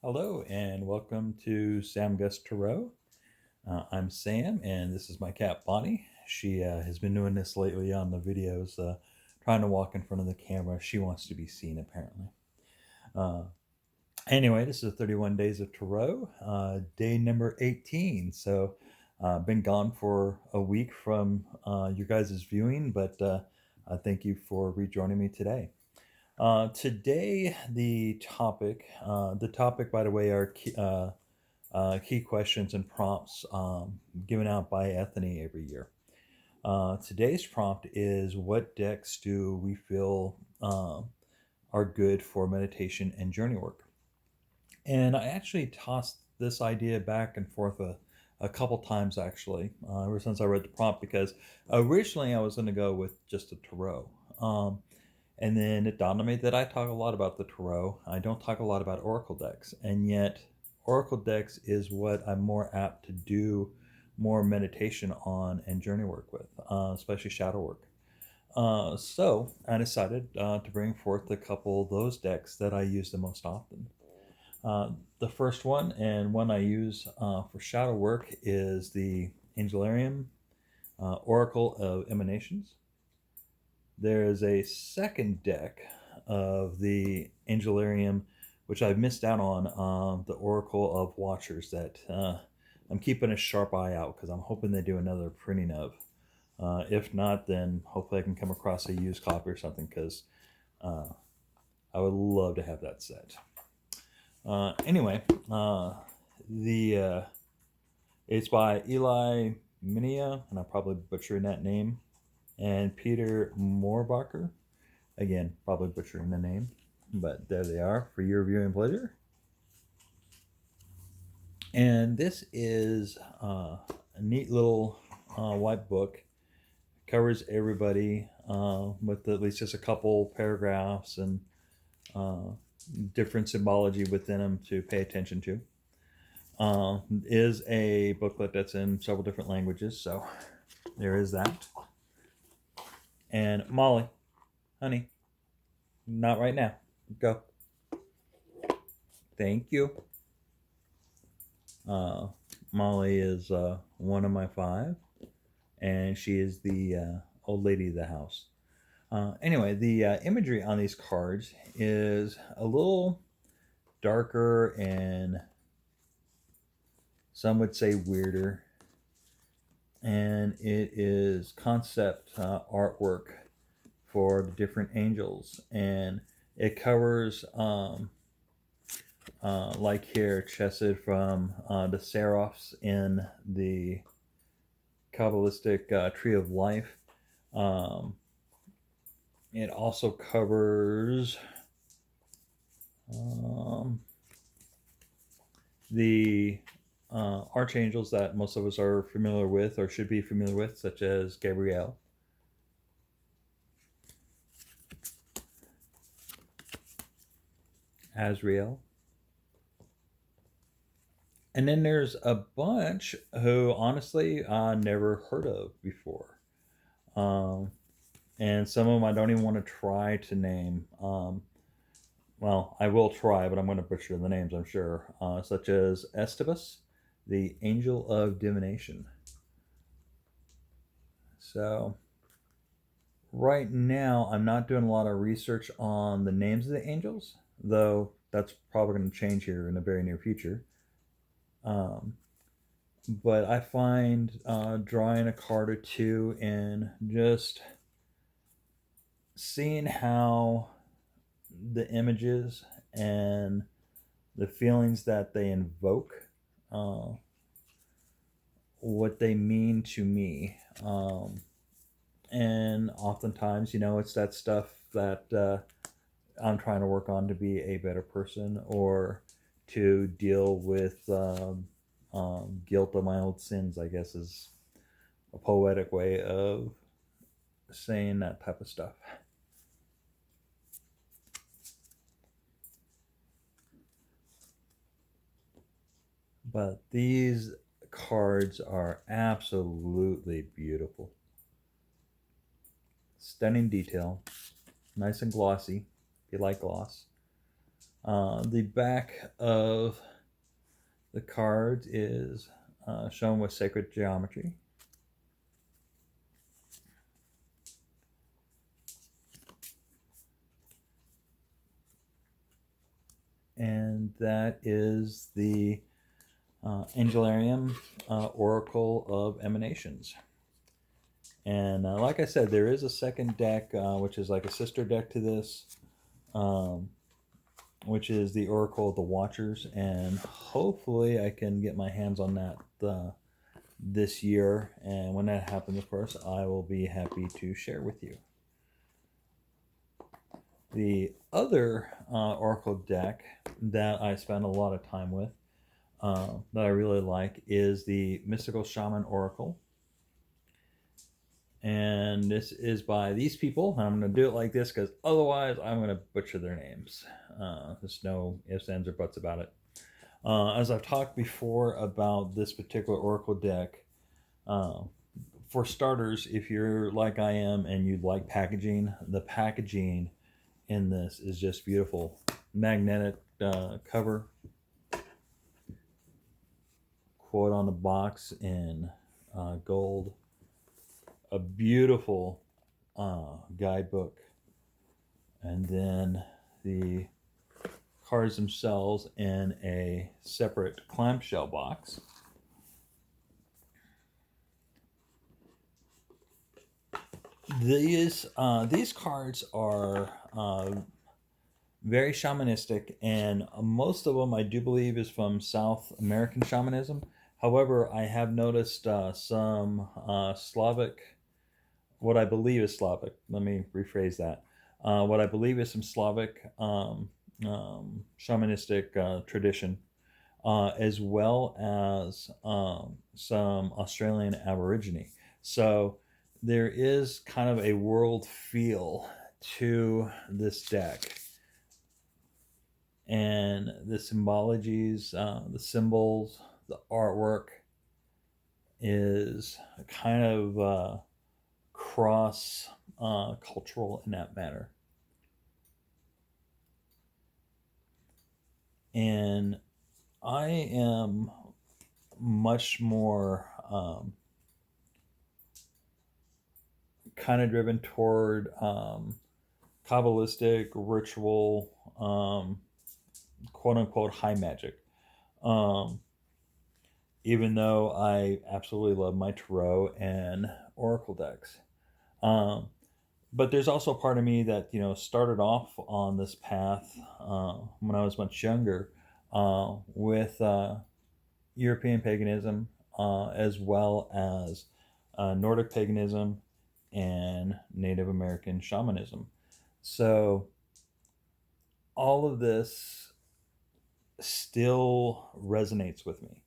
Hello and welcome to Sam Gus Tarot. I'm Sam and this is my cat Bonnie. She has been doing this lately on the videos, trying to walk in front of the camera. She wants to be seen apparently. Uh, anyway, this is 31 Days of Tarot, day number 18. So been gone for a week from your guys' viewing, but I thank you for rejoining me today. Today, the topic, by the way, are key questions and prompts given out by Ethany every year. Today's prompt is: what decks do we feel are good for meditation and journey work? And I actually tossed this idea back and forth a couple times actually, ever since I read the prompt, because originally I was going to go with just a tarot. And then it dawned on me that I talk a lot about the tarot. I don't talk a lot about oracle decks, and yet oracle decks is what I'm more apt to do more meditation on and journey work with, especially shadow work. So I decided to bring forth a couple of those decks that I use the most often. The first one, and one I use for shadow work, is the Areum Oracle of Emanations. There is a second deck of the Areum, which I've missed out on, the Oracle of Watchers, that I'm keeping a sharp eye out because I'm hoping they do another printing of. If not, then hopefully I can come across a used copy or something, because uh, I would love to have that set. Anyway, the it's by Eli Minia, and I'm probably butchering that name, and Peter Moorbacher. Again, probably butchering the name, but there they are for your viewing pleasure. And this is a neat little white book. Covers everybody with at least just a couple paragraphs and different symbology within them to pay attention to. Is a booklet that's in several different languages, so there is that. And Molly, honey, not right now. Go. Thank you. Molly is one of my five, and she is the old lady of the house. Anyway, the imagery on these cards is a little darker and some would say weirder, and it is concept artwork for the different angels, and it covers like here, chesed from the seraphs in the Kabbalistic Tree of Life. It also covers the archangels that most of us are familiar with or should be familiar with, such as Gabriel. Azrael. And then there's a bunch who honestly I never heard of before. And some of them I don't even want to try to name. Well, I will try, but I'm going to butcher the names, I'm sure. Such as Estivus, the Angel of Divination. So, right now, I'm not doing a lot of research on the names of the angels, though that's probably going to change here in the very near future. But I find drawing a card or two and just seeing how the images and the feelings that they invoke, what they mean to me. And oftentimes, it's that stuff that I'm trying to work on to be a better person, or to deal with guilt of my old sins, I guess, is a poetic way of saying that type of stuff. But these cards are absolutely beautiful. Stunning detail. Nice and glossy, if you like gloss. The back of the card is shown with sacred geometry. And that is the Areum Oracle of Emanations. And like I said, there is a second deck, which is like a sister deck to this, which is the Oracle of the Watchers. And hopefully I can get my hands on that this year. And when that happens, of course, I will be happy to share with you. The other Oracle deck that I spend a lot of time with, that I really like, is the Mystical Shaman Oracle. And this is by these people. I'm going to do it like this because otherwise I'm going to butcher their names. There's no ifs, ands, or buts about it. As I've talked before about this particular Oracle deck, for starters, if you're like I am and you like packaging, the packaging in this is just beautiful. Magnetic cover, quote on the box in gold. A beautiful guidebook, and then the cards themselves in a separate clamshell box. These cards are very shamanistic, and most of them I do believe is from South American shamanism. However, I have noticed some Slavic, what I believe is Slavic. Let me rephrase that. What I believe is some Slavic shamanistic tradition, as well as some Australian Aborigine. So there is kind of a world feel to this deck. And the symbologies, the symbols, the artwork is kind of cross cultural in that manner. And I am much more kind of driven toward Kabbalistic ritual, quote unquote high magic. Even though I absolutely love my tarot and oracle decks. But there's also a part of me that, started off on this path when I was much younger with European paganism, as well as Nordic paganism and Native American shamanism. So all of this still resonates with me.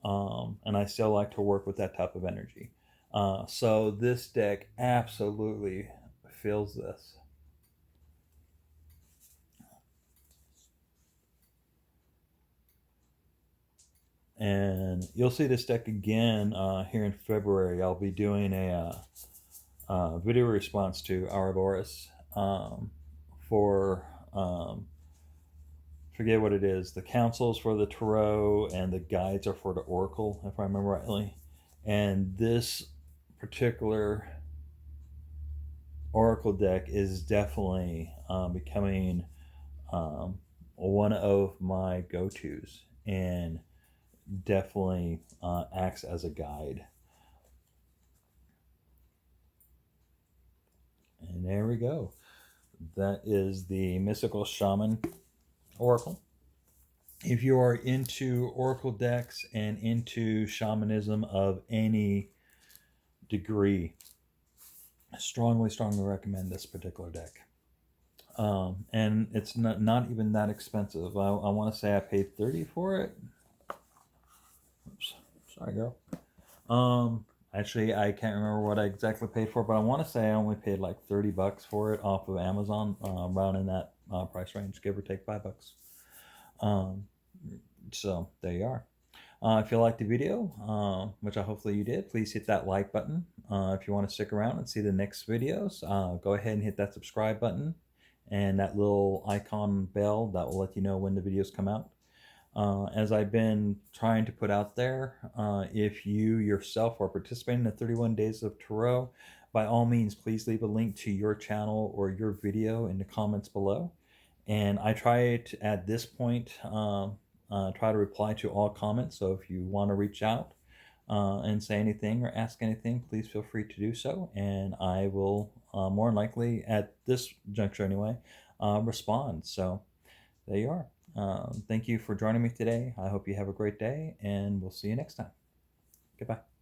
And I still like to work with that type of energy. So this deck absolutely feels this. And you'll see this deck again here in February. I'll be doing a video response to Ouroboros for forget what it is. The councils for the tarot and the guides are for the oracle, if I remember rightly. And this particular oracle deck is definitely becoming one of my go-tos, and definitely acts as a guide. And there we go. That is the Mystical Shaman Oracle. If you are into oracle decks and into shamanism of any degree, I strongly recommend this particular deck. And it's not even that expensive. I want to say I paid $30 for it. Oops, sorry, girl. Actually, I can't remember what I exactly paid for, but I want to say I only paid like $30 for it off of Amazon, around in that price range, give or take $5. So there you are. If you liked the video, which I hopefully you did, please hit that like button. If you want to stick around and see the next videos, go ahead and hit that subscribe button. and that little icon bell that will let you know when the videos come out. As I've been trying to put out there, if you yourself are participating in the 31 Days of Tarot, by all means, please leave a link to your channel or your video in the comments below. And I try to, at this point, try to reply to all comments. So if you want to reach out and say anything or ask anything, please feel free to do so. And I will more than likely, at this juncture anyway, respond. So there you are. Thank you for joining me today. I hope you have a great day, and we'll see you next time. Goodbye.